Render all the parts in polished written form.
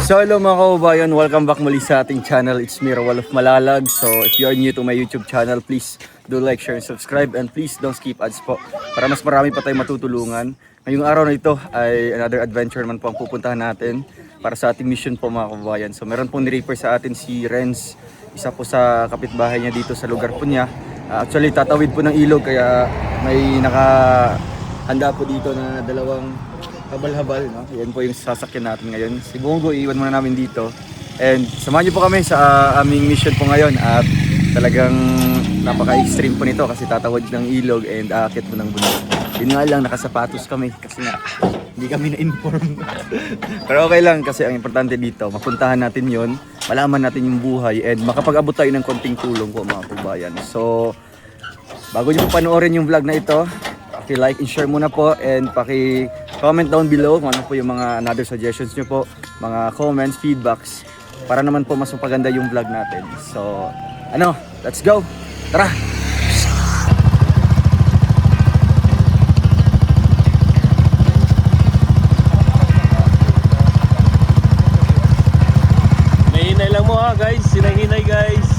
So hello mga kababayan, welcome back muli sa ating channel. It's me, Rawal of Malalag. So if you are new to my YouTube channel, please do like, share, and subscribe. And please don't skip ads po para mas marami pa tayong matutulungan. Ngayong araw na ito ay another adventure naman po ang pupuntahan natin para sa ating mission po mga kababayan. So meron pong ni-refer sa atin si Renz, isa po sa kapitbahay niya dito sa lugar po niya. Actually tatawid po ng ilog kaya may nakahanda po dito na dalawang habal-habal, no? Yan po yung sasakyan natin ngayon. Si Bongo, iwan muna namin dito. And samahan niyo po kami sa aming mission po ngayon. At talagang napaka-extreme po nito kasi tatawid ng ilog and aakit po ng bundok. Yun nga lang, nakasapatos kami kasi nga hindi kami na-inform. Pero okay lang kasi ang importante dito, mapuntahan natin yon, malaman natin yung buhay and makapag-abot tayo ng konting tulong po mga kabayan. So, bago niyo po panoorin yung vlog na ito, paki-like and share muna po and paki-comment down below kung ano po yung mga another suggestions nyo po, mga comments, feedbacks para naman po mas mapaganda yung vlog natin. So, let's go! Tara! Nahinay lang mo ha guys, sinahinay guys.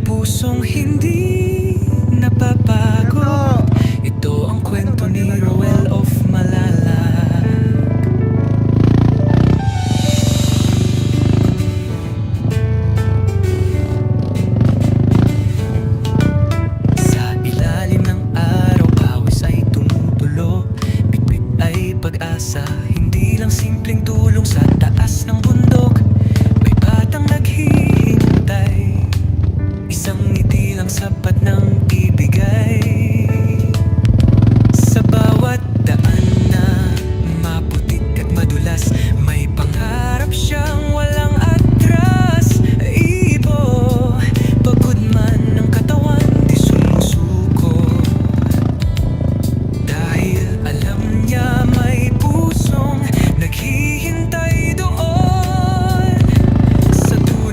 Pusong hindi napapago. Ito ang kwento ni Roel of Malalag. Sa ilalim ng araw, pawis ay tumutulo. Bitbit ay pag-asa, hindi lang simpleng tulong sa taas ng bundok. May batang naghihintay, isang ngiti lang sapat ng ibigay. Sa bawat daan na maputik at madulas, may pangarap siyang walang atras. Ibo, pagod man ang katawan, di sumusuko. Dahil alam niya may pusong naghihintay doon sa dulo.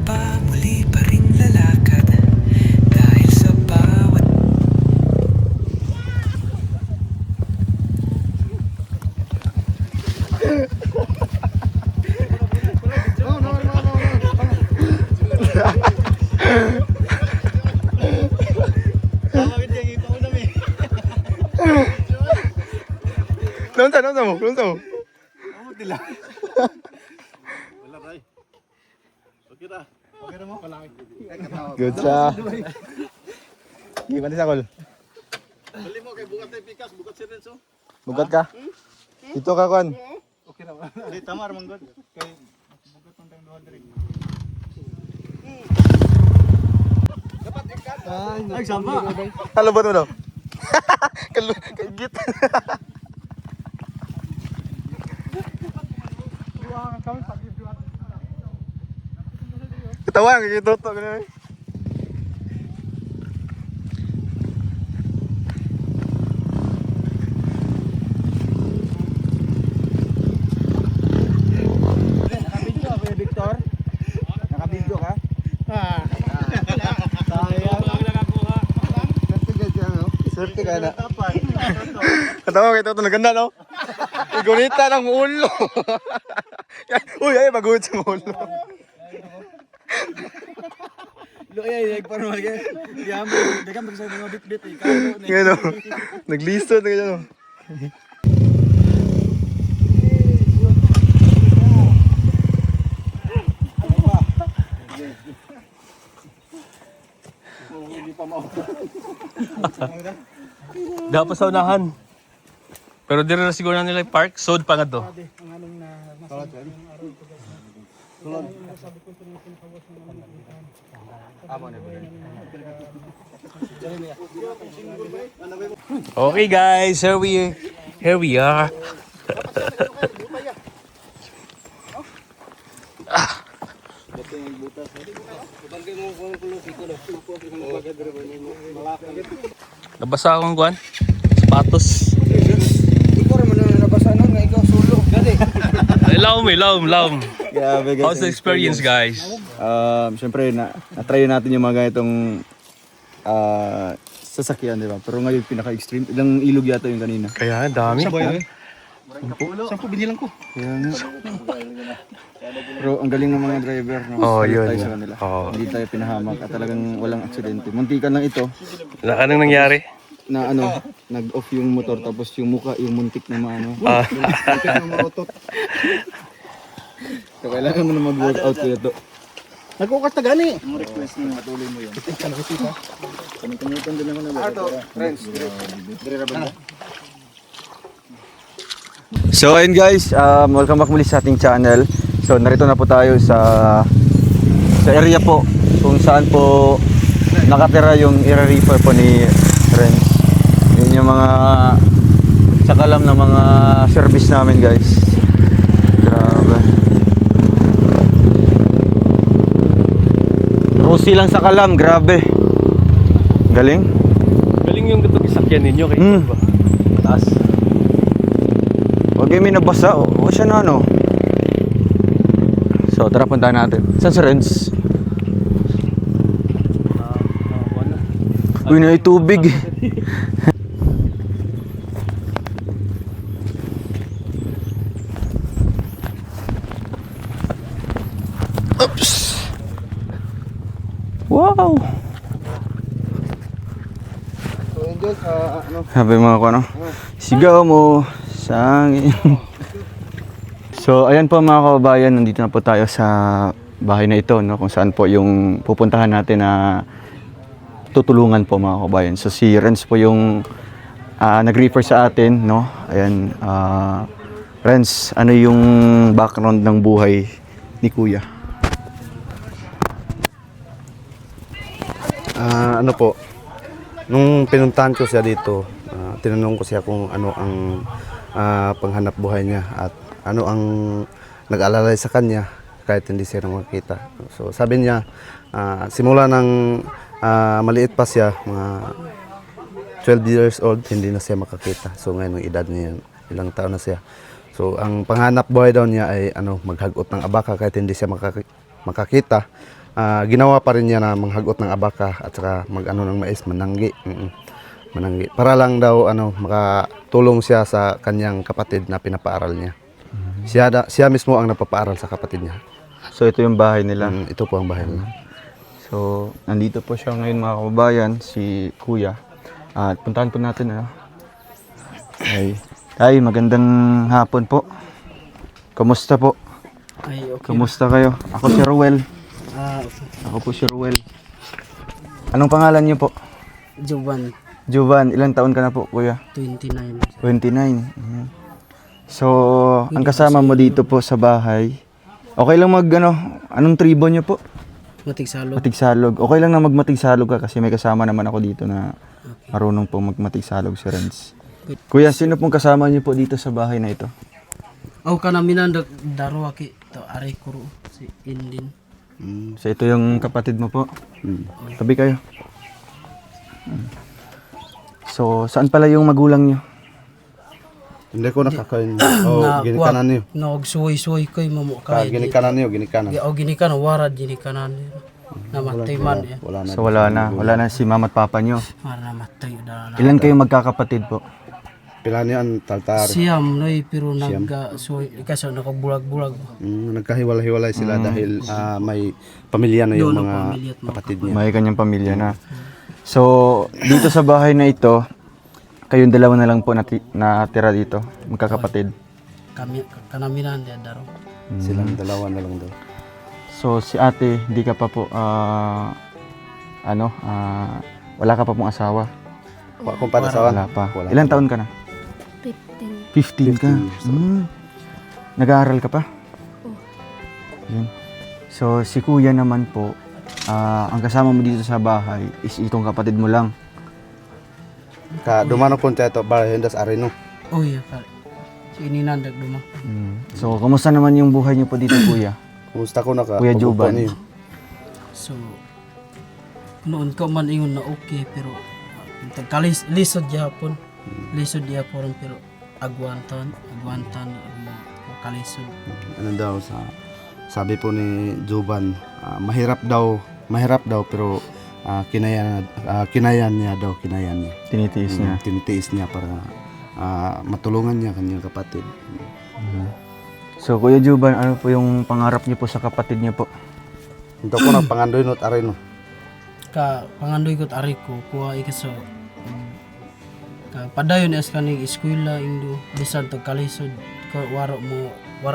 pa, muli pa rin lalakad. Dahil sa bawat Nonsa mo? Good sa. Gimana sa kol? Bali mo kay bugat tay pikas, bugat si Renzo. Bugat ka? Dito ka kon. Okay na ba? Di tamar man god. Kay bugat man tang duha diri. Dapat ikat. Ay, sama. Kalubot mo daw. Kagit. Ketawa kayak gitu tuh gini. Nakabidyo ka, Victor? Nakabidyo ka? Sayang. Swerte ka na. Ketawa kayak itu naganda no. Igunita ng ulo. Uy, ay baguhit sa ulo. Lo ay normal kay. Diyan mo, dagan pag sa mga bit-bit eh. Ngayon o. Naglisto na ganyan o. Dapat sa unahan. Pero dire na siguro na nila yung park, sod pa nga to. Okay guys, here we are. Nabasa akong kuan. Sapatos. Ikaw naman na nabasa nun nga ikaw sulok. Gani. Laom. Grabe guys. How's the experience guys? Siyempre na-try natin yung mga ganitong sasakyan, di ba? Pero ngayon pinaka-extreme. Ilang ilog yata yung kanina. Kaya dami. Sampo binilang ko. Kaya nga. Pero ang galing ng mga driver, no? Oh, Salut yun. tayo sa kanila. Oh. Hindi tayo pinahamak at talagang walang aksidente. Muntikan lang ito Anong nangyari? na nag-off yung motor tapos yung muka, yung muntik na maano. Muntik na marotot. So kailangan mo na mag-workout kayo to. Nagkukas na gani. Ang request mo, matuloy mo yun. Kamitan din ako na ba? Friends, so ayun guys, welcome back muli sa ating channel. So narito na po tayo sa area po kung saan po nakatira yung i-refer po ni Renz. Yun yung mga sakalam na mga service namin guys. Grabe. Rusi lang sa kalam, grabe. Galing. Galing yung gatong isakyan ninyo kay ba? Taas. Huwag may nabasa. O siya na ano. So tara puntahan natin. Saan si Renz? Uy na tubig. Oops. Wow. So enjoy sa ano. Sabi mga ko ano. Sigaw mo sangin. So ayan po mga kababayan, nandito na po tayo sa bahay na ito, no, kung saan po yung pupuntahan natin na tutulungan po mga kababayan. So si Renz po yung nag-refer sa atin, no. Ayan, Renz, ano yung background ng buhay ni Kuya? Ano po, nung pinuntahan ko siya dito, tinanong ko siya kung ano ang panghanap buhay niya at ano ang nag-alalay sa kanya kahit hindi siya makita. So sabi niya, simula ng maliit pa siya, mga 12 years old, hindi na siya makakita. So ngayon ang edad niya, ilang taon na siya. So ang panghanap buhay daw niya ay maghagot ng abaka kahit hindi siya makakita. ginawa pa rin niya na manghagot ng abaka at saka mag-ano ng mais, mananggi. Mananggi. Para lang daw makatulong siya sa kanyang kapatid na pinapaaral niya. Siya mismo ang napapaaral sa kapatid niya. So ito yung bahay nila. Ito po ang bahay nila. So nandito po siya ngayon mga kababayan, si Kuya. At puntahan po natin Tay, magandang hapon po. Kamusta po? Ay, okay. Kamusta kayo? Ako si Ruel. Ako po si Ruel. Anong pangalan niyo po? Jovan, Jovan, ilang taon ka na po, Kuya? 29. 29. So, ang kasama mo dito po sa bahay, okay lang anong tribo niyo po? Matigsalog. Matigsalog. Okay lang na magmatigsalog ka kasi may kasama naman ako dito na marunong po magmatigsalog si Renz. Kuya, sino pong kasama niyo po dito sa bahay na ito? Aw kanaminan daro aki to ari kuro si Indin. So, ito yung kapatid mo po. Tabi kayo. So, saan pala yung magulang niyo? Hindi ko nakakain. Ginikanan niyo. Nagsuway-suway koy mamo kay. Ginikanan niyo, ginikanan. O ginikanan warad ginikanan. Namatay man ya. Wala na. So, wala na si mama at papa niyo. Para namatay na. Ilan kayong magkakapatid po? Pila niyo ang taltar. Siyam noy pero nagsuway kaso nakabulag-bulag. Nagkahiwalay-hiwalay sila dahil may pamilya na yung Doon ang mga pamilya at mga kapatid niya. May kanyang pamilya na. So, dito sa bahay na ito, kayong dalawa na lang po natira dito, magkakapatid. Kami kanaminan dia daro. Silang dalawa na lang daw. So, si ate, hindi ka pa po, wala ka pa pong asawa? Kung para sa Wala pa. Wala. Ilang taon ka na? 15 ka? Nag-aaral ka pa? Yun. So, si kuya naman po, ang kasama mo dito sa bahay is itong kapatid mo lang. Dumano po ito, hendas areno. Oh iya ka. Si ininandag duma. So, kamusta naman yung buhay niyo po dito, kuya? Kumusta ko Kuya Jovan. So, noon ko man ingon na okay pero lisod yapon. Lisod yapon pero agwantan kalisod. Ano daw sabi po ni Jovan, mahirap daw pero kinayan niya. Tinitiis niya. Tinitiis niya para matulungan niya kanyang kapatid. So, Kuya Jovan, ano po yung pangarap niyo po sa kapatid niyo po? Ito ko na pangandoy not areno. Ka pangandoy ko ari ko kuha ikaso ka padayon as kaning eskwela indo bisan to kalisod ko waro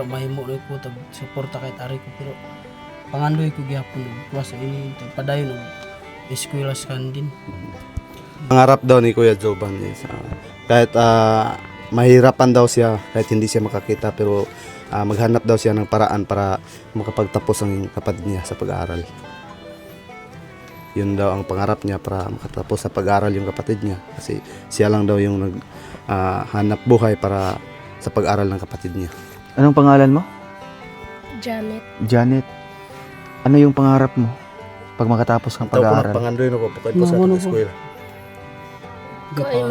mahimo na ko tag suporta kay ari ko pero pangandoy ko gyapon kuha sa ini padayon og eskwela skan din. Pangarap daw ni Kuya Jovan is kahit mahirapan daw siya kahit hindi siya makakita pero maghanap daw siya ng paraan para makapagtapos ang kapatid niya sa pag-aaral. Yun daw ang pangarap niya para makatapos sa pag-aaral yung kapatid niya kasi siya lang daw yung naghanap buhay para sa pag-aaral ng kapatid niya. Anong pangalan mo? Janet. Janet. Ano yung pangarap mo pag makatapos ng pag-aaral? Pangandoy no ko pagkat po sa Ano po? eskwela. Ko ay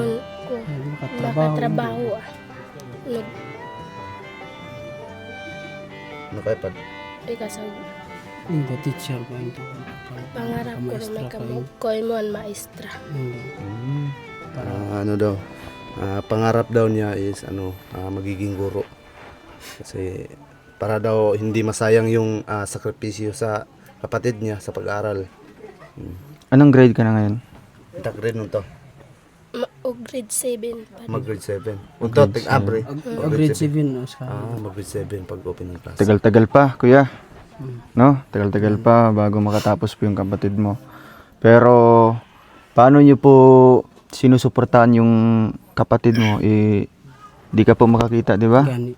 ko Makatrabaho. makatrabaho. Nakaypad. Ikasag Ingo teacher ko ito. pangarap ko na may kamog ko ay mo ang maestra. Ano daw? Pangarap daw niya is magiging guro. Kasi para daw hindi masayang yung sakripisyo sa kapatid niya sa pag-aaral. Anong grade ka na ngayon? Itak grade nun to. O grade 7 pa. Mag-grade 7. Unto, tig-abre. Grade 7 no sa. Mag-grade 7 pag open ng class. Tagal-tagal pa, kuya. No? Tagal-tagal pa bago makatapos po yung kapatid mo. Pero, paano niyo po sinusuportahan yung kapatid mo? Di ka po makakita, di ba? Gani.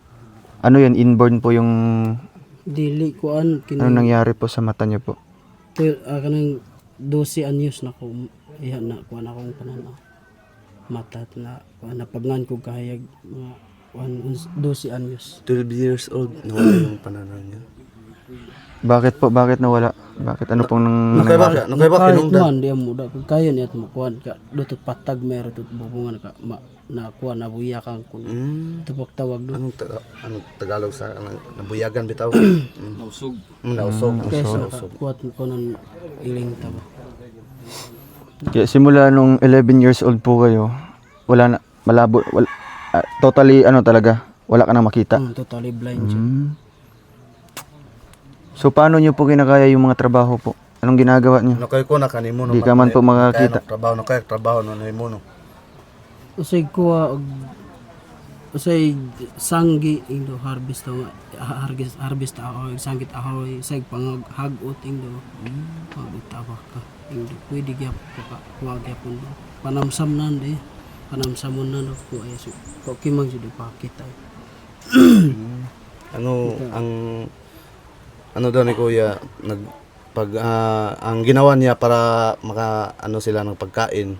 Ano yan? Inborn po yung... Dili ko an Ano nangyari po sa mata niyo po? kanang 12 anyos na ko iya na ko na akong pananaw. Mata na napagnan ko kahayag mga 12 anyos. 12 years old, nawala yung pananaw niya. Bakit po? Bakit nawala? Bakit? Ano pong Nakay ba Kahit kinungdan? man di mo da kung kaya niya tumukuan ka dutot patag meron tut bubungan ka na kuan na buya kang kun tupok tawag do. Anong Tagalog sa nabuyagan bitaw? Nausog. Nausog. Kesa kuat ko ng iling ta ba. Kaya simula nung 11 years old po kayo, wala na, malabo, totally ano talaga, wala ka nang makita. Totally blind siya. So paano nyo po kinakaya yung mga trabaho po? Anong ginagawa nyo? Nakay ko na kanimo no. Di ka man po makakita. Trabaho no mo no. Usay kuha og usay sanggi indo harvest to harvest ahoy sanggit ahoy say panghagot indo hagot tabak ka indo pwede gyap ka kuha gyapon do panamsam nan di panamsamon nan ko ay so ko kimang jud pakita. Ano daw ni Kuya ang ginawa niya para sila ng pagkain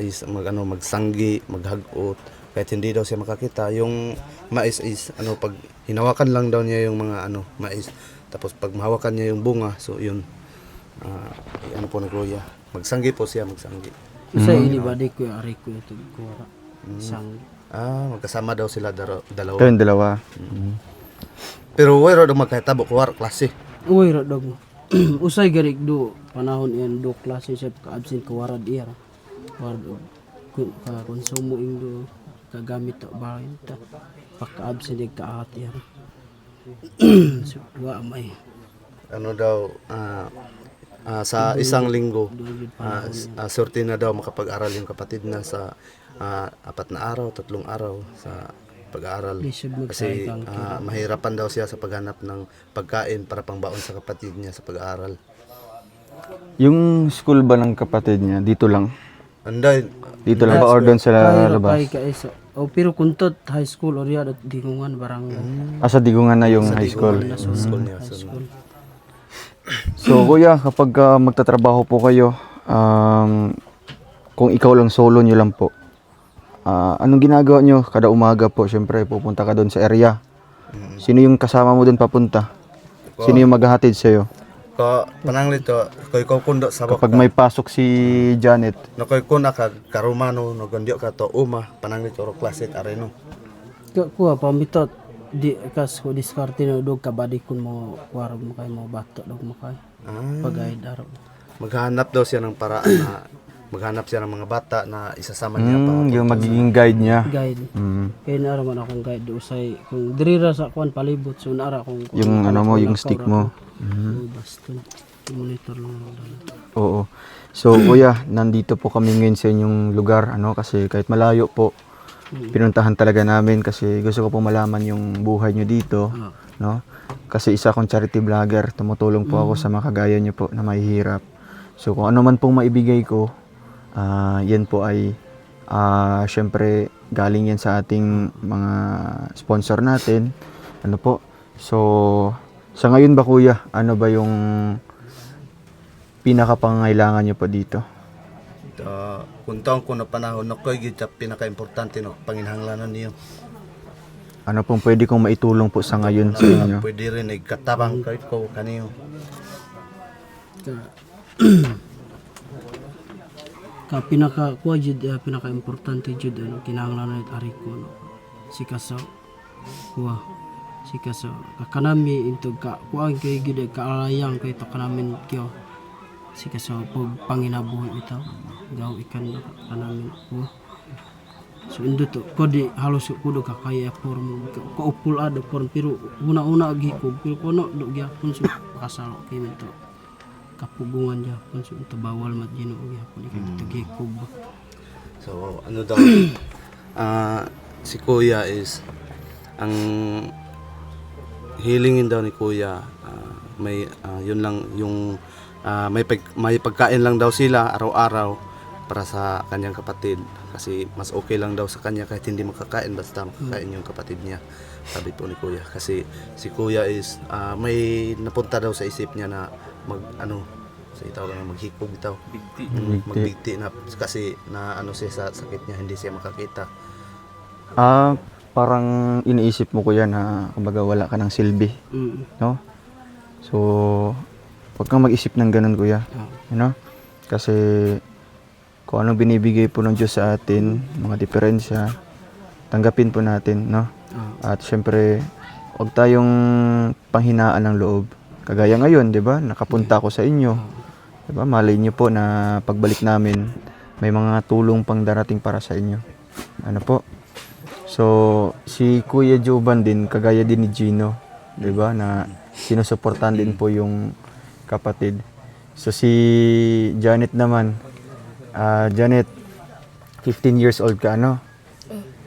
is magsanggi, maghagot kahit hindi daw siya makakita. Yung mais is pag hinawakan lang daw niya yung mga mais, tapos pag mahawakan niya yung bunga, so yun po ni Kuya, magsanggi po siya, magsanggi. Usay ili ba di ko ari ko ito kuha sanggi. Magkasama daw sila dalawa. Ito yung dalawa. Pero wala daw magkahitabo kuwar klase. Uy ra dog. Usay garik do panahon yan do klase siya ka absent ka warad iya. Warad ka konsumo indo kagamit to bahay ta. Pagka absent ka ati ya. So wa may. Ano daw sa isang linggo sorte na daw makapag-aral yung kapatid na sa 4 na araw, 3 araw sa pag-aaral kasi mahirapan daw siya sa paghanap ng pagkain para pangbaon sa kapatid niya sa pag-aaral. Yung school ba ng kapatid niya, dito lang? Anday, Dito lang ba or doon sa labas? Pero kuntot high school or yan at Digungan barangay. Sa Digungan na yung high school. school niya. So kuya, kapag magtatrabaho po kayo, kung ikaw lang solo nyo lang po, anong ginagawa nyo kada umaga po? Siyempre pupunta ka doon sa area. Sino yung kasama mo doon papunta? Sino yung maghahatid sa'yo? Pananglit to, koy ko kundo sa Kapag may pasok si Janet, koy ko na karumano no gondyo ka to pananglit oro klase areno. Kuha pamitot di kas ko diskarte no dog kabadi kun mo warog mo kay mo bato dog mo kay. Pagay daro. Maghanap daw siya ng paraan na maghanap siya ng mga bata na isasama niya pa. yung magiging guide niya. Guide. Kaya naara man akong guide do usay kung dirira sa kuan palibot so naara akong Yung yung stick mo. Baston. Monitor lang dala. Oo. So kuya, nandito po kami ngayon sa inyong lugar kasi kahit malayo po pinuntahan talaga namin kasi gusto ko po malaman yung buhay nyo dito, no? Kasi isa akong charity vlogger, tumutulong po ako sa mga kagaya nyo po na mahihirap. So kung ano man pong maibigay ko, yan po ay syempre galing yan sa ating mga sponsor natin. Ano po? So sa ngayon ba kuya, ano ba yung pinakapangailangan nyo po dito? Kung taong ko na panahon na ko'y gita pinaka-importante no panginhanglanan niyo. Ano pong pwede kong maitulong po sa ngayon sa inyo? Pwede rin katabang kahit ko kaniyo. Pinaka kuha jud pinaka importante jud kinahanglan na ari ko no. Sikaso kuha sikaso kanami intog kuha kay gid kaalayang kay to kanamin kyo. Sikaso pag panginabuhi ito gaw ikan kanamin kuha. So indo to kodi halos kudo ka kaya form ko upul ada form pero una-una agi ko pero kono do gyapon so kasalo kay to kapugungan gyapon so ito bawal mat gino gyapon ito gikog. So ano daw si Kuya is ang hilingin daw ni Kuya may yun lang yung may pagkain lang daw sila araw-araw para sa kanyang kapatid kasi mas okay lang daw sa kanya kahit hindi makakain basta makakain yung kapatid niya, sabi po ni Kuya. Kasi si Kuya is may napunta daw sa isip niya na sa itaw lang maghikog itaw magbigti na kasi na siya sa sakit niya, hindi siya makakita. Parang iniisip mo kuya na kumbaga wala ka ng silbi, no? So, huwag kang mag-isip ng ganun, kuya. You know? Kasi, kung anong binibigay po ng Diyos sa atin, mga diferensya, tanggapin po natin, no? At syempre, huwag tayong panghinaan ng loob. Kagaya ngayon, di ba? Nakapunta ako sa inyo. Di ba? Malay niyo po na pagbalik namin, may mga tulong pang darating para sa inyo. Ano po? So, si Kuya Joban din, kagaya din ni Gino, di ba? Na sinusuportahan din po yung kapatid. So, si Janet naman, Janet, 15 years old ka, ano?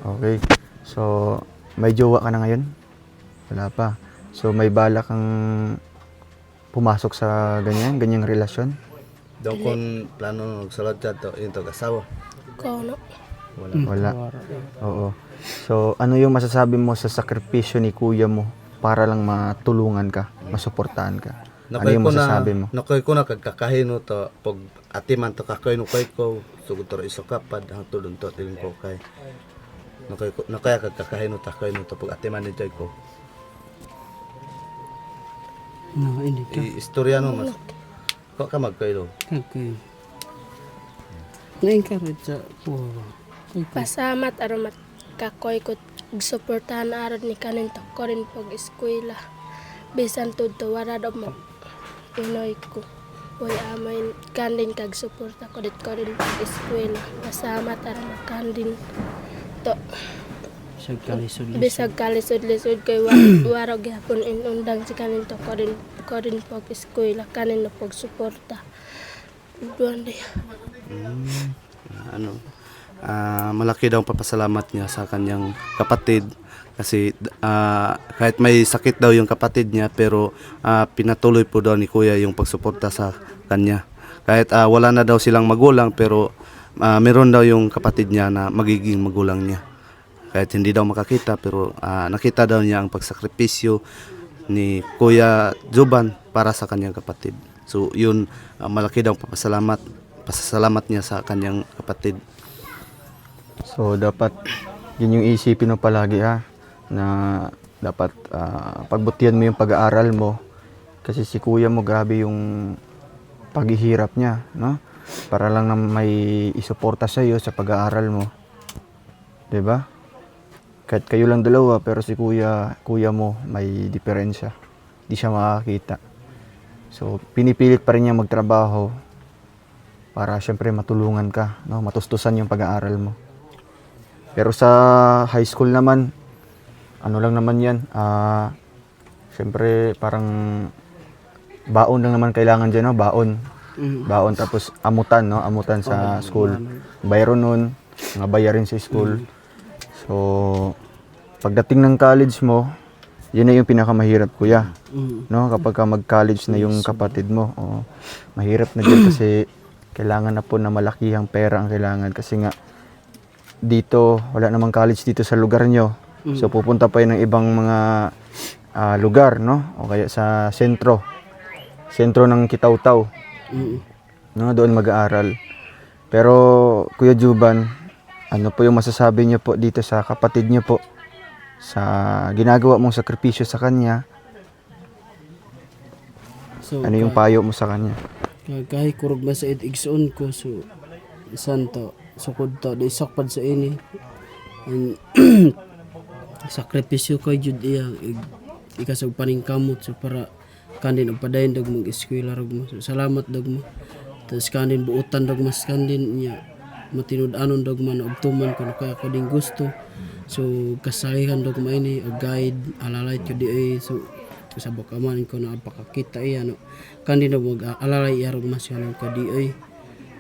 Okay. So, may jowa ka na ngayon? Wala pa. So, may bala kang pumasok sa ganyang relasyon? Daw kung plano nagsulod dyan to, yung asawa. Kono. Wala. Oo. So, ano yung masasabi mo sa sakripisyo ni kuya mo para lang matulungan ka, masuportahan ka? Ano yung masasabi mo? Nakoy ko na kagkakahino to, pag atiman to kakoy no koy ko, sugod to iso kapad, ang tulong to, tiling ko kay. Nakaya kagkakahino to kakoy no to, pag atiman ni Joy ko. No, hindi ka. Istorya no, mas. Kok ka magkoy do. Okay. Na-encourage sa puwa. Pasamat aron kakoy ko suportahan aron ni kanin to ko rin pag eskwela. Bisan tudto wala daw mo inoy ko. Uy amay kandin kag suporta ko dit ko rin pag eskwela. Pasamat aron kandin to. Sa kalisod. Bisag kalisod-lisod kay waro gyapon inundang si kanin to ko rin pag eskwela kanin na pag suporta. Duande. Malaki daw ang papasalamat niya sa kanyang kapatid kasi kahit may sakit daw yung kapatid niya pero pinatuloy po daw ni kuya yung pagsuporta sa kanya. Kahit wala na daw silang magulang pero meron daw yung kapatid niya na magiging magulang niya. Kahit hindi daw makakita pero nakita daw niya ang pagsakripisyo ni Kuya Joban para sa kanyang kapatid. So yun, malaki daw pasasalamat niya sa kanyang kapatid. So, dapat yun yung isipin mo palagi na dapat pagbutihan mo yung pag-aaral mo kasi si kuya mo grabe yung paghihirap niya, no? Para lang na may isuporta sa iyo sa pag-aaral mo. 'Di ba? Kahit kayo lang dalawa pero si kuya mo may diferensya. Hindi siya makakita. So, pinipilit pa rin niya magtrabaho para syempre matulungan ka, no? Matustusan yung pag-aaral mo. Pero sa high school naman, ano lang naman yan, syempre parang baon lang naman kailangan dyan, no? Baon. Baon tapos amutan, no? Amutan sa school. Bayro nun, mga bayarin sa school. So, pagdating ng college mo, yun na yung pinakamahirap, kuya. No? Kapag ka mag-college na yung kapatid mo, mahirap na dyan kasi kailangan na po na malakihang pera ang kailangan kasi nga dito, wala namang college dito sa lugar nyo. So pupunta pa yun ng ibang mga lugar, no? O kaya sa sentro ng Kitaw-Taw. No, doon mag-aaral. Pero Kuya Joban, ano po yung masasabi niyo po dito sa kapatid niyo po sa ginagawa mong sakripisyo sa kanya? So, Ano yung payo mo sa kanya? kahit kurog ba sa igsoon ko so santo sukod to di sakpad sa ini and sakripisyo kay jud iya ikasog paningkamot so para kandin og padayon dag mong eskwela rog mo so, salamat dag mo tas kandin buutan dag mas kandin niya matinud-anon dag man og tuman kuno kaya ko ding gusto so kasayihan dag mo ini og guide alalay ko di ay so sa bakaman ko na apakakita iya no kandin og alalay arog mas kanon ko di ay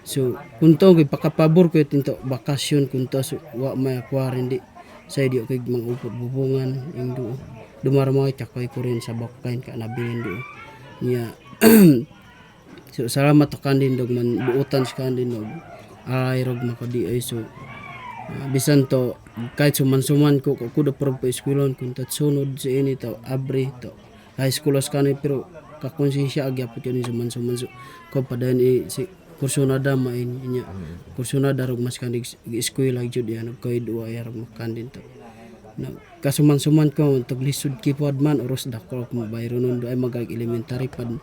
so kunto kay pakapabor ko tinto bakasyon kunto so wa may akwarin di say di kay mga upot bubungan ingdo dumaramo kay kakoy ko rin sa bakain ka nabilin do niya so salamat to kandin dog man buutan sa kandin og ay rog mako di ay so bisan to kahit suman ko kuda pro pa eskwelon kun sunod sa ini to abri to high school as kanay pero kakonsensya agyapot yun suman so ko padayon si kursunada main niya kursunada rog mas kandig eskwela jud yan og koy duwa yarog makandin to Kasuman-suman ko tag lisod kipod man oros dako ko bayro nun do ay mag elementary pad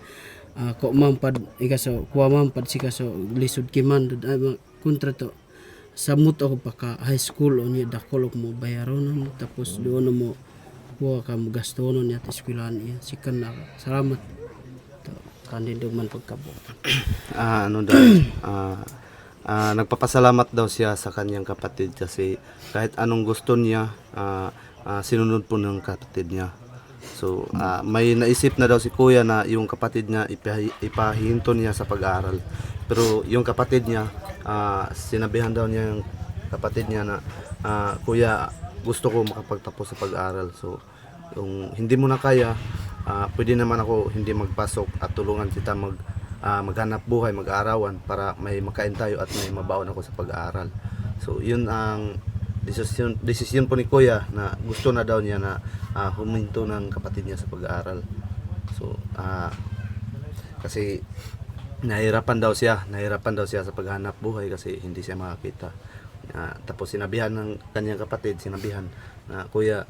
ko man pad ikaso kuha man pad si kaso lisod ki man do ay kontra to samot ako pa ka high school unya dako mo bayaron nun tapos doon mo kuha ka mo gasto nun at eskwelahan iya sikan na salamat to kandido man pagkabuo. Nagpapasalamat daw siya sa kanyang kapatid kasi kahit anong gusto niya, sinunod po ng kapatid niya. So, may naisip na daw si kuya na yung kapatid niya ipahinto niya sa pag-aaral. Pero yung kapatid niya, sinabihan daw niya yung kapatid niya na, kuya, gusto ko makapagtapos sa pag-aaral. So, yung hindi mo na kaya, pwede naman ako hindi magpasok at tulungan kita maghanap buhay, mag-aarawan para may makain tayo at may mabaon ako sa pag-aaral. So yun ang desisyon po ni kuya na gusto na daw niya na huminto ng kapatid niya sa pag-aaral. So kasi nahirapan daw siya sa paghanap buhay kasi hindi siya makakita. Tapos sinabihan ng kanyang kapatid, na kuya,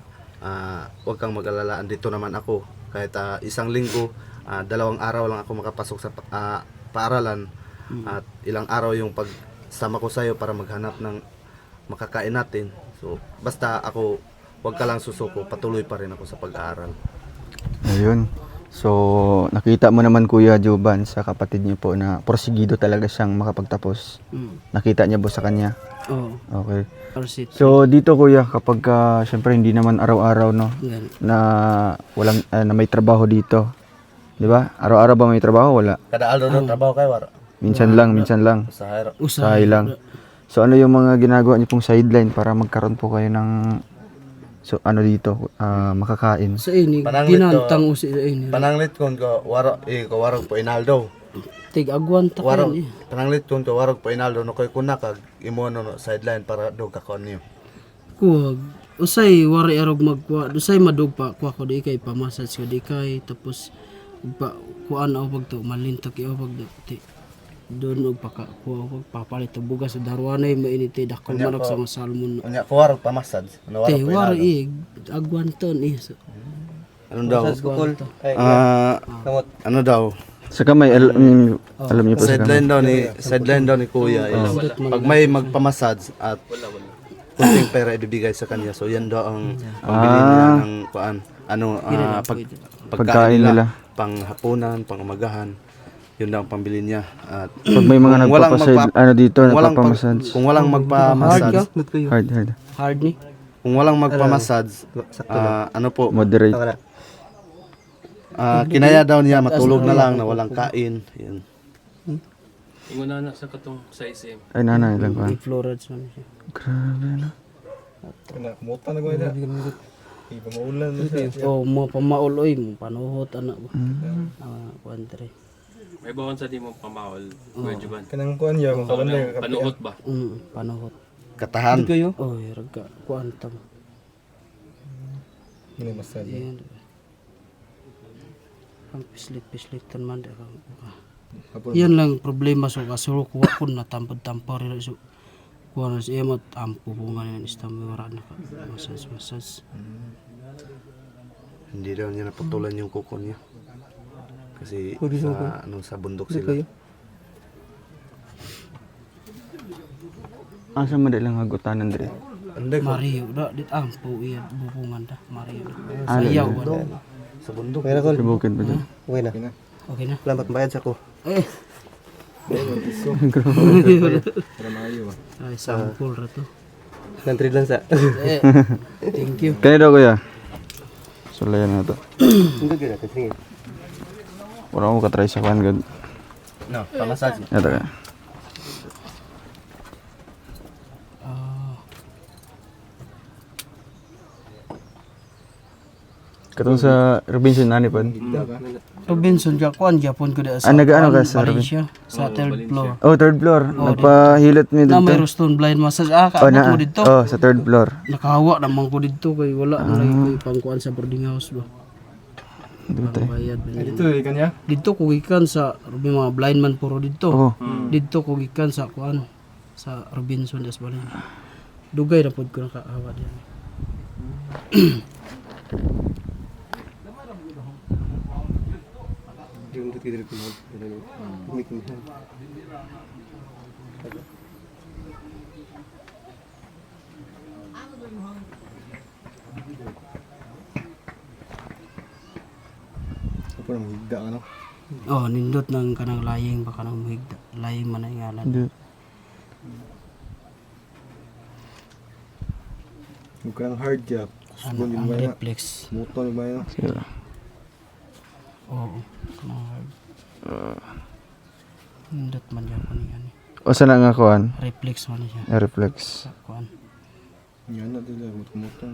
huwag kang mag-alala, andito naman ako kahit isang linggo, 2 araw lang ako makapasok sa paaralan at ilang araw yung pagsama ko sa'yo para maghanap ng makakain natin. So basta ako, huwag ka lang susuko, patuloy pa rin ako sa pag-aaral. Ayun. So, nakita mo naman Kuya Joban sa kapatid niyo po na porsigido talaga siyang makapagtapos. Nakita niya po sa kanya? Oo. Okay. Proceed. So, dito Kuya, kapag syempre hindi naman araw-araw no, Yan. na walang na may trabaho dito. 'Di ba? Araw-araw ba may trabaho? Wala. Kada araw trabaho kayo, wala? Minsan lang. Sa hiro. Usahay lang. So, ano yung mga ginagawa niyo pong sideline para magkaroon po kayo ng dito, makakain? Sa ini, Pananglit ginantang usi sa ini. Pananglit ko warog po Inaldo. Tig agwan ta Warog, kayo ni. pananglit ko warog po Inaldo no koy kuna kag imo no sideline para dog ka kon niyo. Kuwag. Usay wari arog magkuha. Usay madug pa kuha ko di kay pamasage ko di kay tapos pa kuan ako pag to malintok iyo pag ti doon og paka kuha ko papalit og bugas sa darwanay mainiti dakol manok sa mga salmon. Unya ko warog pa massage. Ano Te warog po Inaldo. wari agwan ton so, Ano daw? agwan to. Ano daw? Sa kamay, alam niyo po sa kamay. Sideline daw ni Kuya. Pag may magpamassage at kunting pera ibibigay sa kanya. So yan daw ang pambili niya ng kuan. Pagkain nila. Panghapunan, pangumagahan. Yun daw ang pambili niya. At Pag may mga nagpapaside, dito, nagpapamassage. kung walang magpamassage, Hard ni. kung walang magpamassage, Moderate. kinaya daw niya matulog na lang na walang kain. Yun. Ingon na sa katong sa SM. Ay, nanay lang pa. Florence man siya. Grabe na. Oh, mo pamauloy mo panuhot anak ba. Kuantre. May bawon sa di mo pamaol, Kuya Juban. Kanang kuan ya mo kaban na Panuot ba? Panuhot. Katahan. Oh, raga kuantam. Ini masad. Yan. Ang pislit-pislitan man da ka. Yan lang problema so kasuro kuha ko na tampad-tampar so kuha na siya mo ampo po nga yan istamay wala na ka masas. Hindi daw niya naputulan yung kuko niya. Kasi sa bundok sila. Asa madalang hagutanan dire? Mario da dit ampo iya bupungan da Mario. Sayaw ba? Sa bundok. Sa bukid ba dyan? Okay na. Lambat bayad sa ko. Ay sampol ra to. Nantri lang sa. Thank you. Kaya daw Kuya. Sulayan na to. Wala ko katry sa kan gad. No, pamassage. Ito ka. Katong sa Robinson nani pa. Robinson ka kuan gyapon ko da sa. Nag-ano ka sa Valencia, sa third floor. Oh, third floor. Nagpahilot mi Na may dito. Rostone blind massage kaabot mo dito. Oh, sa third floor. Nakahawa naman ko dito kay wala na lagi ko pangkuan sa boarding house ba. Dito. Bayad. Dito ikan ya. Dito ko gikan sa mga blind man puro dito. Oh. Dito ko gikan sa kuan sa Robinson das Balin. Dugay na pod ko nakahawa diyan. Apa nang higda ano? Oh, nindot ng kanang laying baka nang muhigda. Laying man ang ngalan. Bukan hard job. Ano, Sugon ang yung mga reflex. motor yung mga Oo. Kanang hard. Nindot man yan ko niya. O sana nga kuan? Reflex man siya. Reflex. Sa kuan. yan na dila motor.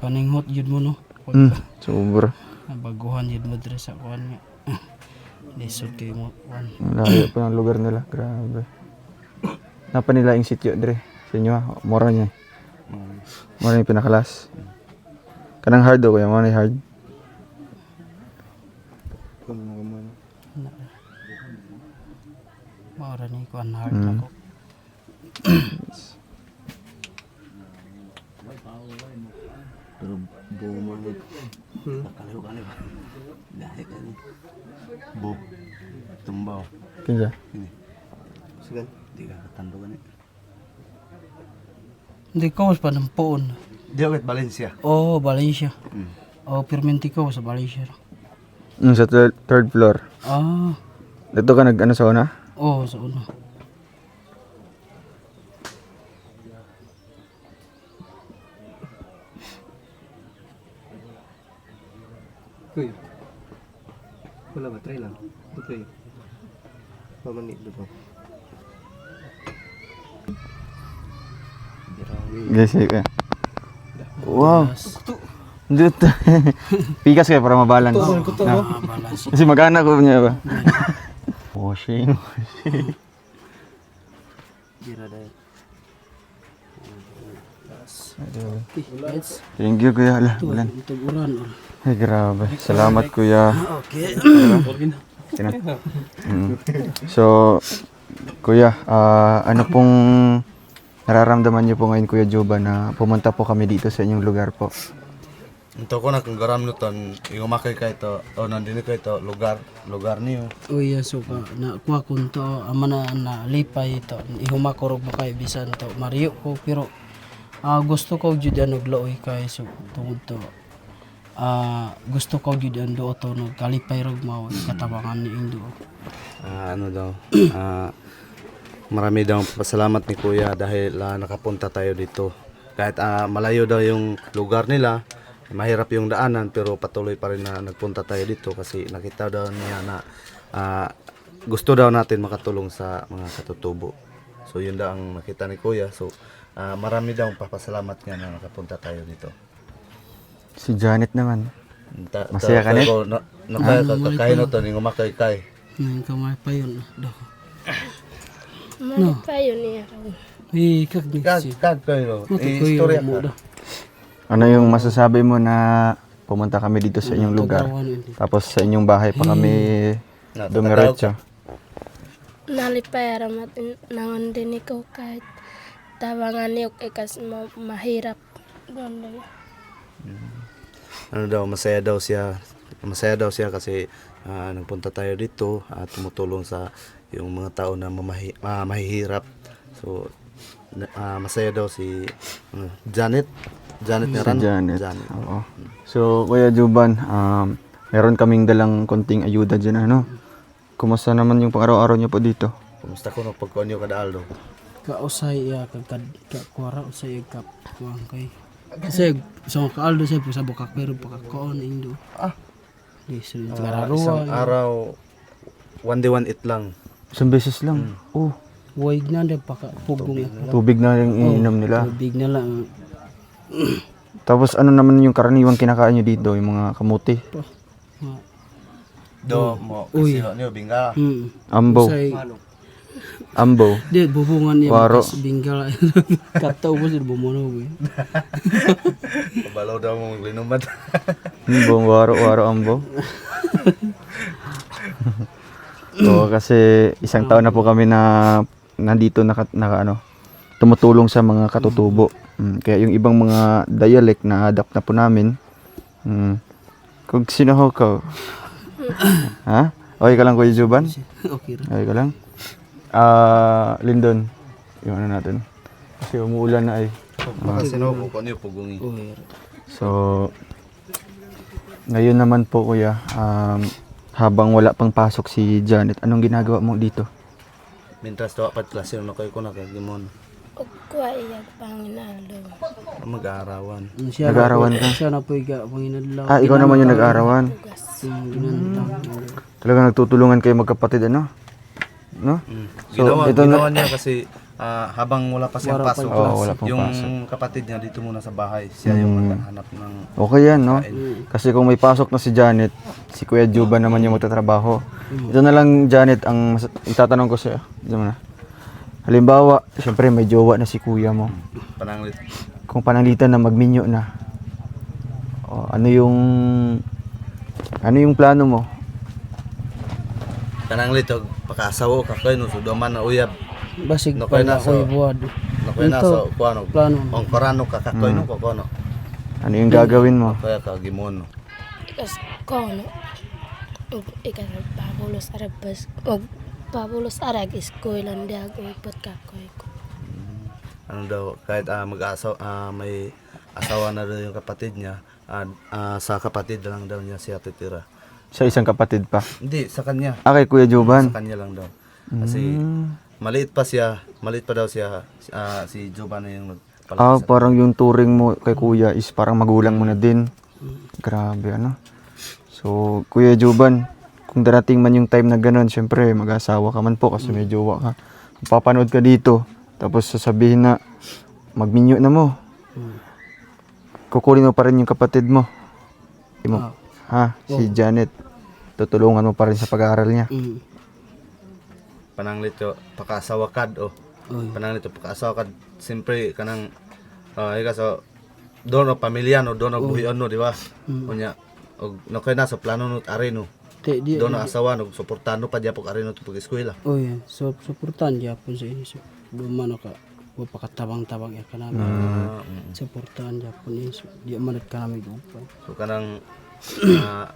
Paninghot yun mo no. Sobra. Baguhan yun mo dre sa kuan nga. Lisod kayo mo kuan. Ang layo pa ng lugar nila. Grabe. Napa nila yung sityo, Dre? Sa inyo, mura niya. Mura yung pinakalas. Kanang hard o kuya, mura yung hard. Kung mga man. Maura ni kuan hard na ko. Pero buo mo ulit. Nakaliw-kaliw. Dahil ka ni. Buo. Tumbaw. Kinsa? Sigan. Di ka katandugan eh. Hindi ko pa ng poon. Di ako Valencia. Oh, Valencia. Oh, permenti ko sa Valencia. Sa third floor. Ah, Dito ka nag-ano sa una? oh, sa una. Kuy. Wala ba try lang. Okay. Pamanit dito. Guys, ka. Wow. Dito. Pikas kayo para mabalance. Ah, balance. Kasi mag-anak ko niya ba? Washing. Dira dahil. Thank you kuya. Ala, bulan. Ito uran. Ay, grabe. Salamat kuya. Okay. So, kuya, ano pong nararamdaman niyo po ngayon, Kuya Joba, na pumunta po kami dito sa inyong lugar po? Ito ko na kung garam nuton, iumakay ka ito, o nandini ka ito, lugar niyo. Uy, so ka na kuha kun to ama na lipay to. Ihumakorog ba kay bisan to. Mario ko pero gusto ko jud ano gloy kay so tungod to. Gusto ko jud ando to no kalipay rog mao katabangan ni Indo. Ano daw, marami daw pasalamat ni Kuya dahil nakapunta tayo dito. Kahit malayo daw yung lugar nila, mahirap yung daanan pero patuloy pa rin na nagpunta tayo dito kasi nakita daw niya na gusto daw natin makatulong sa mga katutubo. So yun daw ang nakita ni Kuya. So marami daw papasalamat niya na nakapunta tayo dito. Si Janet naman. Masaya ka na? Kakain na ito, hindi umakay-kay. Nang kamay pa yun do. Mali pa yun niya. Kag ni si. Kag kayo, Istorya istorya mo ka. do. Ano yung masasabi mo na pumunta kami dito sa inyong lugar? Tapos sa inyong bahay pa kami dumiretso. Nalipay aramat nangon din ko kahit tabangan niyo ikas mahirap. Doon na. Ano daw, masaya daw siya kasi nagpunta tayo dito at tumutulong sa yung mga tao na mahihirap. So masaya daw si Janet nga ran? Janet. Oo. So, Kuya Juban, meron kaming dalang konting ayuda dyan, ano? Kumusta naman yung pang-araw-araw niyo po dito? Kumusta ko no pagkuhan niyo kada aldo? Kausay ya kag kuara usay kap kuang kay. Kasi sa kaaldo say sa bukak pero pagkaon Indo. Di sa Isang araw. araw, one day one eat lang. Isang beses lang. Oh, Huwag na din pagkapugong. tubig na yung iniinom nila. Tubig na lang. Tapos ano naman yung karaniwang kinakain nyo dito? Yung mga kamuti? Do mo Uy. kasi niyo bingga. Ambo. Usay, Ambo. di, bubungan niya. Waro. Bakas binggal. Kataw mo sila bumunog eh. Kabalaw daw mo glinumat. Ambo, waro, ambo. So, kasi isang taon na po kami na nandito tumutulong sa mga katutubo. Kaya yung ibang mga dialect na adapt na po namin. Kung sino ho ka? Ha? Okay ka lang, Kuya Juban? Okay ra. Okay ka lang? Lindon, yung ano natin. Kasi umuulan na ay. Kasi no, kung ano yung pugungi. Okay ra. So, ngayon naman po kuya, habang wala pang pasok si Janet, anong ginagawa mo dito? Mintras daw pat klase no kayo ko na kay gimon. Ug kuha iyag panginalo. Mag-aarawan. Nag-aarawan ka? Siya na po iga panginadlaw. Ikaw naman yung nag-aarawan. Ginadlaw. Talagang nagtutulungan kayo magkapatid, ano? No? So, ito Ginawa na, niya kasi habang wala pa siyang Wala pa pasok, yung Oo, wala pang yung pasok. kapatid niya dito muna sa bahay. Siya yung maghahanap ng Okay yan, no? Kasi kung may pasok na si Janet, si Kuya Juban naman yung magtatrabaho. Ito na lang, Janet, ang itatanong ko sa'yo. Ito mo na. Halimbawa, siyempre may jowa na si kuya mo. pananglit. Kung pananglitan na magminyo na, ano yung plano mo? Pananglit og pakasawo ka kayo no sudaman na uyab. Basig No, pa kaya na nasa- ako'y buwad. Nakoy na Ito, so kuano. plano. Ang parano ka kakoy no kuano. Ano yung gagawin mo? Kaya ka gimon no. Kas kono. Ug ikaw pabulos arabas. Ug pabulos arag eskwela ndag ug kakoy ko. Ano daw kahit may asawa na daw yung kapatid niya. Sa kapatid lang daw niya siya titira. Sa isang kapatid pa. Hindi sa kanya. Kay Kuya Sa Juban. kanya lang daw. Kasi maliit pa daw siya si Joban na yung nagpalaki sa Parang yung turing mo kay Kuya is parang magulang mo na din. Grabe, ano? So, Kuya Juban, kung darating man yung time na ganun, syempre mag-asawa ka man po kasi may jowa ka. Papanood ka dito, tapos sasabihin na magminyo na mo. Kukunin mo pa rin yung kapatid mo. Si Janet. Tutulungan mo pa rin sa pag-aaral niya. pananglit yo pakasawa kad pananglit yo pakasawa kad siyempre kanang ika so dono pamilya no dono buhion no di ba unya og nakoy na sa plano no ari no Te di. dono asawa no suportano pa diapok ari no pag eskwela. Oy, so suportan gyapon sa inyo. Dumano ka wa pakatabang-tabang ya kanami. Suportan gyapon ni. Di man kanami dupa. So kanang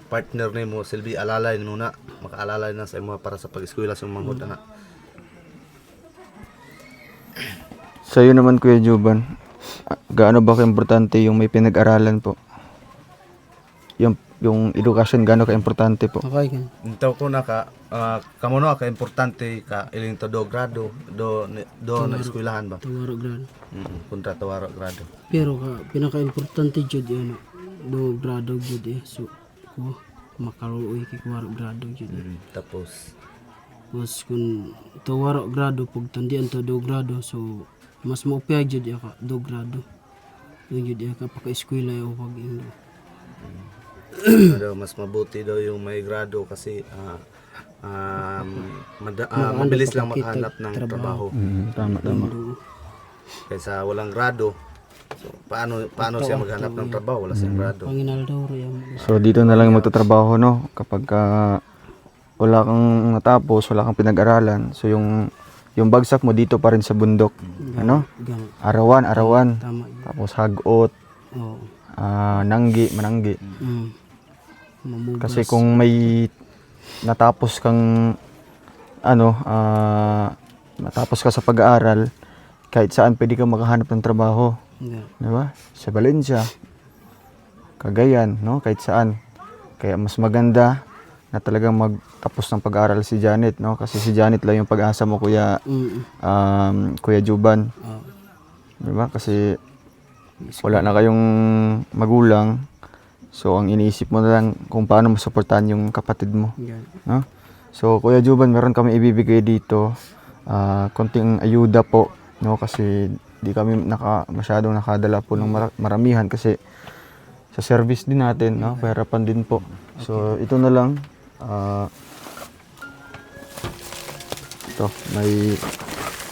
partner ni mo silbi alalay muna makaalalay na sa imo para sa pag-eskwela sa manghod na. Sa'yo naman, Kuya Juban, gaano ba ka-importante yung may pinag-aralan po? Yung edukasyon, gaano ka-importante po? Okay kan. Intaw ko na ka kamo no ka importante ka iling to do grado do na eskwelahan ba. Tawaro grado. Kontra tawaro grado. Pero pinaka-importante jud ano, do grado jud so ko makaluoy kay waro grado jud. Tapos Mas kun tawaro grado pag tandian to do grado so mas maupya jud ka do grado. Yung jud ka paka-eskwela o pag indo. daw mas mabuti daw yung may grado kasi mabilis lang makahanap ng trabaho. Tama. Kaysa walang grado. So paano siya maghanap ng trabaho wala siyang grado. Panginaldaw ro yan. So, dito na lang magtatrabaho, no? Kapag wala kang natapos, wala kang pinag-aralan, so yung bagsak mo dito pa rin sa bundok. Ano? Gano. Arawan. Tama. Tapos hagot, Oo. mananggi. Mamugas. Kasi kung may natapos kang natapos ka sa pag-aaral, kahit saan pwede kang makahanap ng trabaho. Nga. Di ba? Sa Valencia, Cagayan, no? Kahit saan. Kaya mas maganda na talagang magtapos ng pag-aaral si Janet, no? Kasi si Janet lang yung pag-asa mo, Kuya Juban. Oo. Di ba? Kasi wala na kayong magulang. So, ang iniisip mo na lang kung paano masuportahan yung kapatid mo. Yan. No? So, Kuya Juban, meron kami ibibigay dito. Konting ayuda po, no? Kasi di kami masyadong nakadala po ng maramihan kasi sa service din natin, no? Pahirapan din po. So, ito na lang. Ito, may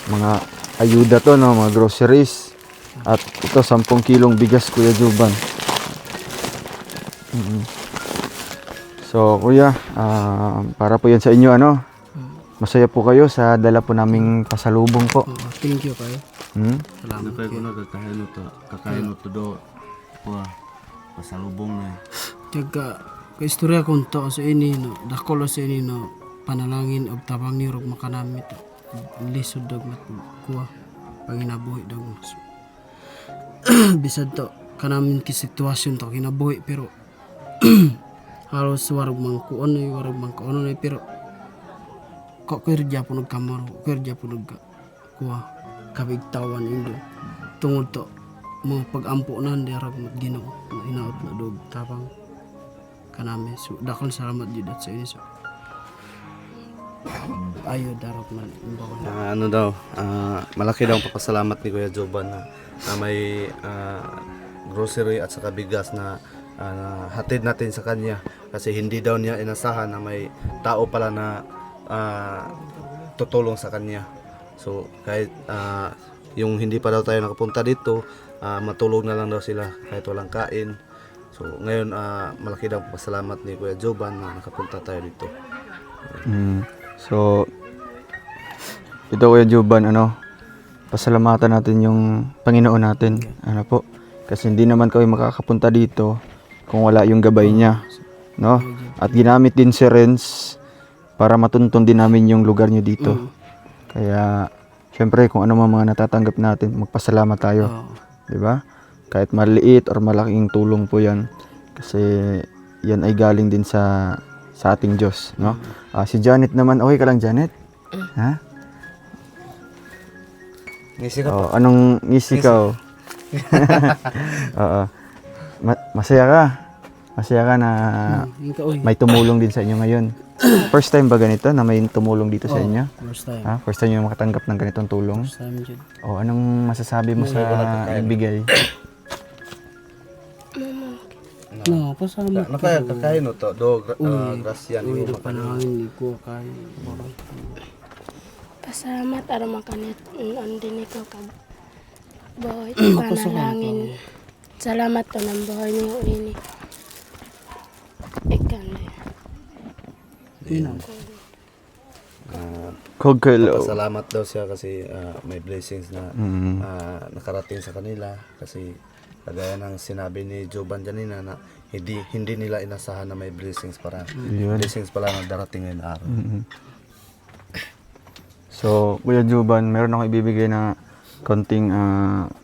mga ayuda to, no? Mga groceries. At ito, 10 kilong bigas, Kuya Juban. So, Kuya, para po yan sa inyo, ano? Masaya po kayo sa dala po naming pasalubong po. Thank you kayo. Salamat Napay ko kayo. na kakain to do. Kuha, pasalubong na. Tiyaga, kaistorya kong to sa ini, no, dakolo sa ini, no, panalangin og tabang ni rog makanami to. Lisod dag mat kuha, panginabuhi dag mas. Bisad to, kanamin ki sitwasyon to kinabuhi, pero halos warag mangkuon ay warag mangkuon ay, pero kok kerja po nagkamaro, kerja po kuha, kabigtawan indo. Tungod to, mga pag-ampunan di arag mat Ginoo na inaot na dog tabang kanami. So dakon salamat jud at sa ini so. Ayo darap man imbaw na. Ano daw, malaki daw ang papasalamat ni Kuya Joban na may grocery at saka bigas na hatid natin sa kanya kasi hindi daw niya inasahan na may tao pala na tutulong sa kanya. So kahit yung hindi pa daw tayo nakapunta dito, matulog na lang daw sila kahit walang kain. So ngayon malaki daw ang papasalamat ni Kuya Joban na nakapunta tayo dito. So, ito Kuya Juban, pasalamatan natin yung Panginoon natin. Ano po? Kasi hindi naman kami makakapunta dito kung wala yung gabay niya. No? At ginamit din si Renz para matuntun din namin yung lugar niyo dito. Kaya, syempre, kung ano mga natatanggap natin, magpasalamat tayo. Diba? Kahit maliit or malaking tulong po yan. Kasi, yan ay galing din sa ating Diyos, no? Si Janet naman, okay ka lang, Janet? Ha? Ngisi ka Oh, anong ngisi ka? Oo. Masaya ka? Masaya ka na may tumulong din sa inyo ngayon. First time ba ganito na may tumulong dito sa inyo? First time. Ha? First time yung makatanggap ng ganitong tulong? First time jud. Oh, anong masasabi mo sa ibigay? No, pasalamat. Nakaya kakain to do grasya ni Uy, panangin ko kay. Pasalamat aron makanit andin ko kag boy panalangin. Salamat to ng buhay niyo ini. Ikande. Kogkalo. Salamat daw siya kasi may blessings na nakarating sa kanila kasi kagaya ng sinabi ni Joban kanina na hindi nila inasahan na may blessings pala na darating ngayong araw. So, Kuya Juban, meron akong ibibigay na konting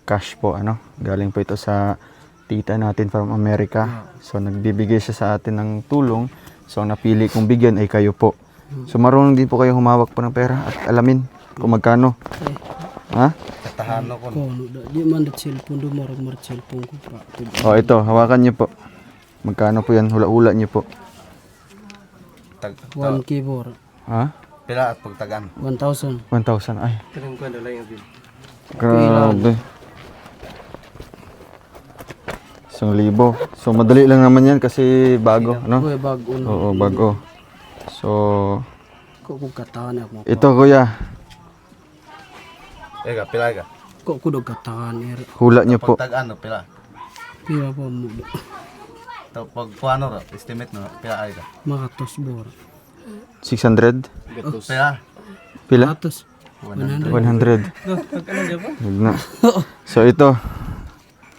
cash po, galing po ito sa tita natin from America. So, nagbibigay siya sa atin ng tulong. So, ang napili kong bigyan ay kayo po. So, marunong din po kayo humawak po ng pera at alamin kung magkano. Ha? Katahano ko. Di man dat cellphone do marag cellphone ko pa. Oh, ito, hawakan niyo po. Magkano po yan? Hula-hula niyo po. 1K bor. Ha? Pila at pagtagan. 1,000. 1,000. Ay, Kanang kuan lang yung bill. grabe. 1,000. So, madali lang naman yan kasi bago, no? Uy, bago na. Oo, bago. So, Kung kataan ako. ito kuya, Ega, pila ega. Kung kudog kataan hula niyo po. Pagtagan no pila. pira pa mo. To pag kuano ra estimate no pila ega. Makatos bor. 600? Pila. Pila? Makatos. 100. Huwag na. So, ito,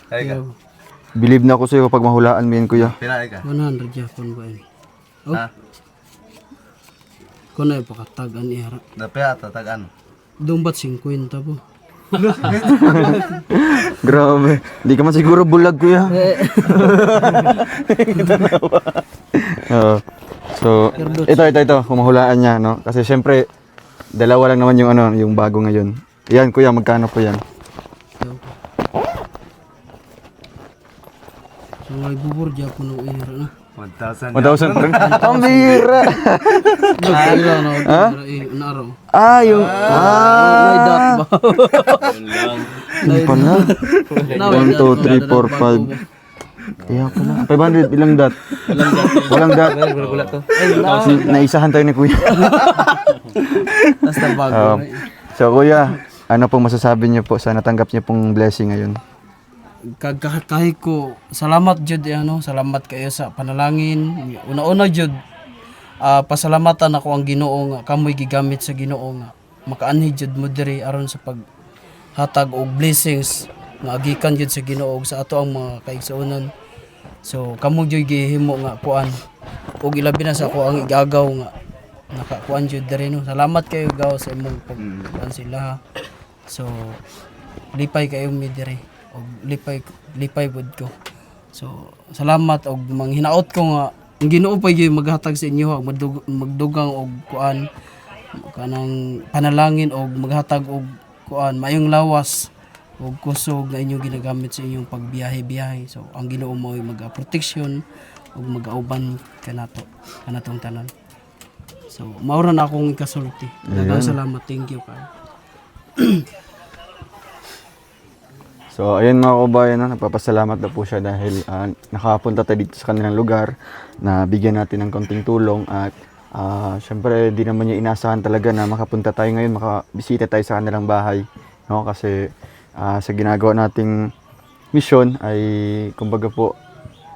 Ega. believe na ako sa'yo kapag mahulaan mo yan, kuya. Pila ega. 100 Japon ba ini? Ha? Kung na ipakatagan ihara. Da pila tatagan. Doon ba't 50 po? Grabe. Hindi ka man siguro bulag, kuya. Oo. So, ito. Kung mahulaan niya, no? Kasi syempre, dalawa lang naman yung bago ngayon. Yan, kuya, magkano po yan? So, may bubur Japon ng ihara na. 1,000. 1,000 pa rin? Ang bira! Ila na naro. Yung... May dat ba? Ano pala? 1, 2, 3, 4, 5. Kaya pala. 500, ilang dat? Walang dat. Wala to. Kasi naisahan tayo ni kuya. Basta bago. So kuya, ano pong masasabi niyo po sa natanggap niyo pong blessing ngayon? Kahit ko salamat jud salamat kayo sa panalangin. Una-una jud pasalamatan ako ang Ginoo nga kamoy gigamit sa Ginoo nga makaanhi jud mo diri aron sa hatag og blessings nga gikan jud sa Ginoo ug sa ato ang mga kaigsuonan. So kamo jud gihimo nga kuan ug ilabi na sa ako ang igagaw nga nakakuan jud diri no. Salamat kayo gaw sa imong pagkuan sila ha. So lipay kayo mi diri og lipay pud ko. So salamat og manghinaot ko nga ang Ginoo pa gyud maghatag sa inyo og magdugang og kuan kanang panalangin og maghatag og kuan mayong lawas og kusog na inyong ginagamit sa inyong pagbiyahe-biyahe. So ang Ginoo mo ay mag-protection ug mag-auban kanatong tanan. So maura na akong ikasulti. Daghang salamat, thank you kayo. So, ayun mga kabayan, no, nagpapasalamat na po siya dahil nakapunta tayo dito sa kanilang lugar na bigyan natin ng konting tulong at syempre di naman niya inasahan talaga na makapunta tayo ngayon, makabisita tayo sa kanilang bahay, no? Kasi sa ginagawa nating mission ay kumbaga po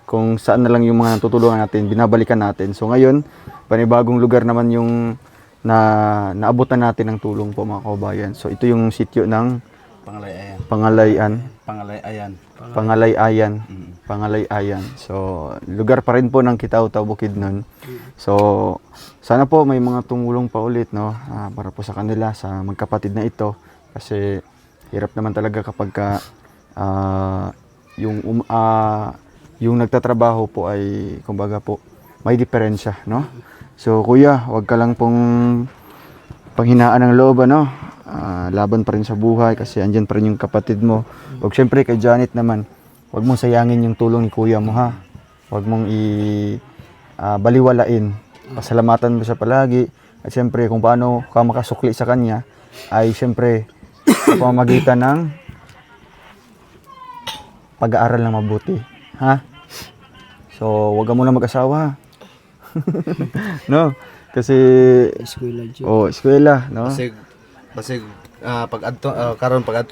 kung saan na lang yung mga tutulungan natin, binabalikan natin. So ngayon, panibagong lugar naman yung naabutan natin ng tulong po mga kabayan. So ito yung sitio ng Pangalayayan. So, lugar pa rin po ng Kitaw-Taw Bukidnon. So, sana po may mga tumulong pa ulit, no? Para po sa kanila, sa magkapatid na ito. Kasi, hirap naman talaga kapag yung nagtatrabaho po ay, kumbaga po, may diferensya, no? So, kuya, wag ka lang pong panghinaan ng loob, ano? Laban pa rin sa buhay kasi andyan pa rin yung kapatid mo. Huwag syempre kay Janet naman, huwag mong sayangin yung tulong ni kuya mo ha. Huwag mong baliwalain. Pasalamatan mo siya palagi. At syempre kung paano ka makasukli sa kanya ay syempre sa pamamagitan ng pag-aaral ng mabuti. Ha? So huwag ka muna mag-asawa. No? Kasi Eskwela jud. eskwela, no? Kasi pag adto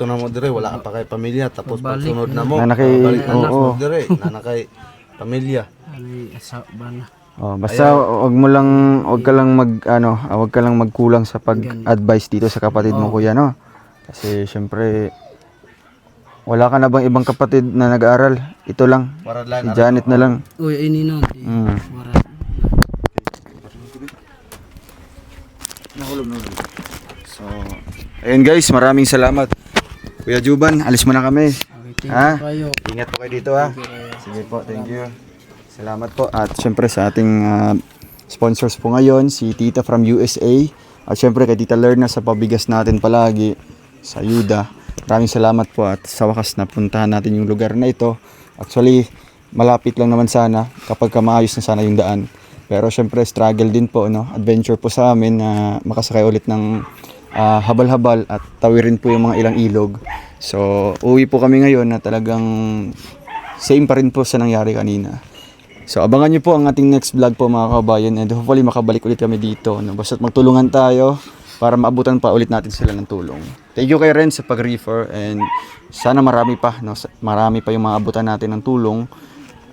na mo dire wala ka pa kay pamilya tapos pag Balik sunod na na. mo Nanakay- balik na oo. mo dire nanakay pamilya. Ani asa bana. Basta wag ka lang magkulang sa pag-advise dito sa kapatid mo kuya, no? Kasi syempre wala ka na bang ibang kapatid na nag-aaral? Ito lang. Para Si lang Janet na lang. Uy ini na. Wara. So, ayun guys, maraming salamat. Kuya Juban, alis mo na kami. Okay, thank Ha? you kayo. Ingat po kayo dito ha. Sige po, thank you. Salamat po. At syempre sa ating sponsors po ngayon, si Tita from USA. At syempre kay Tita Lerna sa pabigas natin palagi sa Yuda. Maraming salamat po at sa wakas napuntahan natin yung lugar na ito. Actually, malapit lang naman sana kapag maayos na sana yung daan. Pero syempre struggle din po, no? Adventure po sa amin na makasakay ulit ng habal-habal at tawirin po yung mga ilang ilog. So, uwi po kami ngayon na talagang same pa rin po sa nangyari kanina. So, abangan nyo po ang ating next vlog po mga kabayan and hopefully makabalik ulit kami dito. No? Basta't magtulungan tayo para maabutan pa ulit natin sila ng tulong. Thank you kay Ren sa pag-refer and sana marami pa, no? Marami pa yung maabutan natin ng tulong.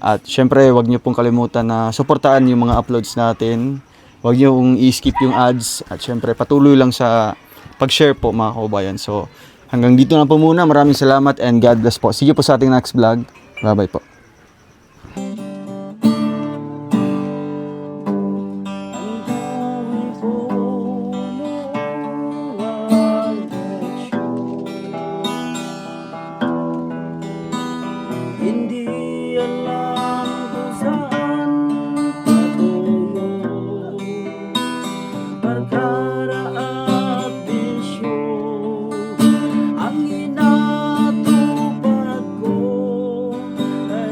At syempre, wag nyo pong kalimutan na suportaan yung mga uploads natin. Wag nyo i-skip yung ads. At syempre, patuloy lang sa pag-share po mga kabayan. So, hanggang dito na po muna. Maraming salamat and God bless po. See you po sa ating next vlog. Bye-bye po. Hindi alam kung saan patungo, pagkara at bisyo ang inatupag ko ay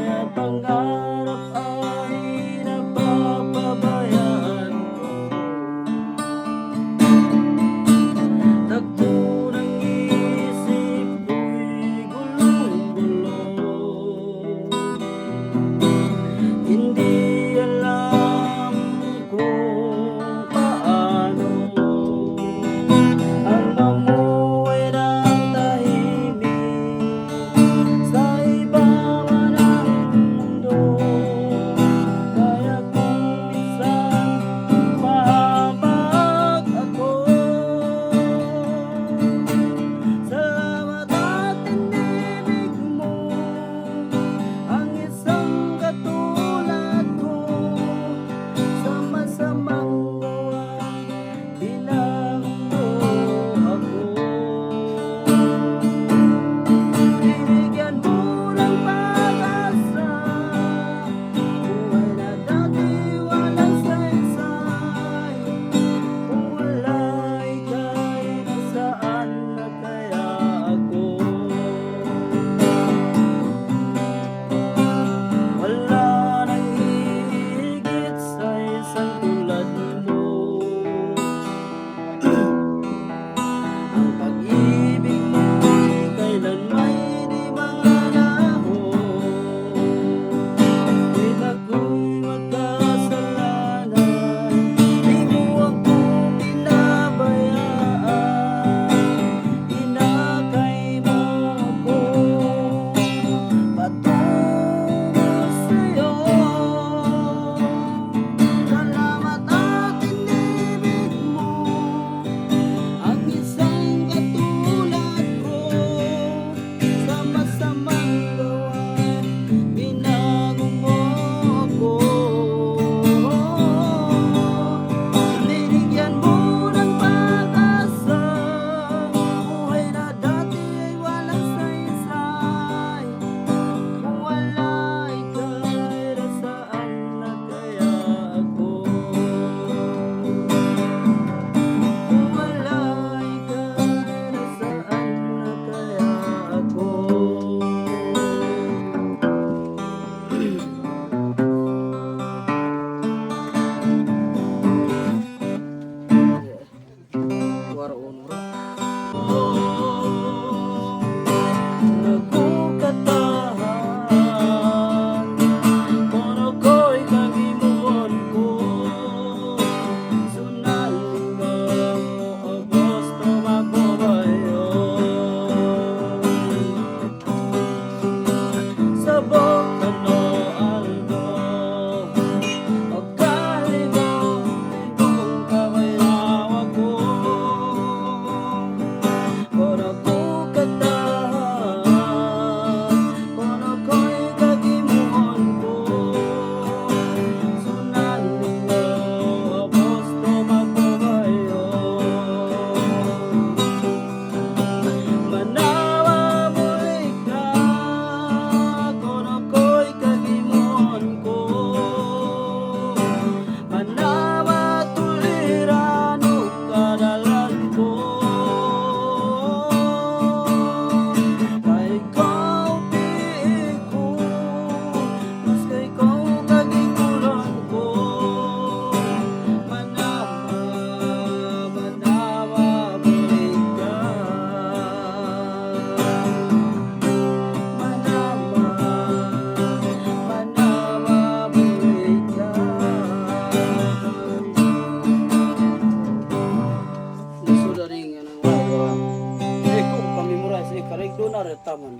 binangon mo ako. Binigyan mo ng pag-asa, buhay na dati walang saysay. Kung wala ika'y nasaan na kaya ako? Wala nang hihigit sa isang tulad mo. Ang pag-ibig mo'y kailanman di mangalaho. Kahit ako'y magkasalanan, di mo ako pinabayaan. Inakay mo ako patungo sa'yo. Salamat at inibig mo ang isang katulad ko. Sa masamang gawa, binago mo ako. Binigyan mo ng pag-asa, buhay na dati ay walang saysay. Kung wala ika'y nasaan na kaya ako? Kung wala ika'y nasaan na kaya ako? Nagkukatahan, kono ko'y kagimuon ko. Sunal mo, Agosto makubayo. Sabok ano aldo, o kalibo, libong kawayawa ko. Kono kukatahan, kono ko'y kagimuon ko. Sunal mo, Agosto makubayo. Manawa mulik ka, kono ko'y kagimuon ko. Manawa tuliran o kadalan ko. Kay ikaw piig ko, mas kay ikaw kagikulan ko. Manawa, manawa mulik ka. Manawa, manawa mulik ka. Nasudaring anang wala. Kung kami mura sa karek doon na retaman.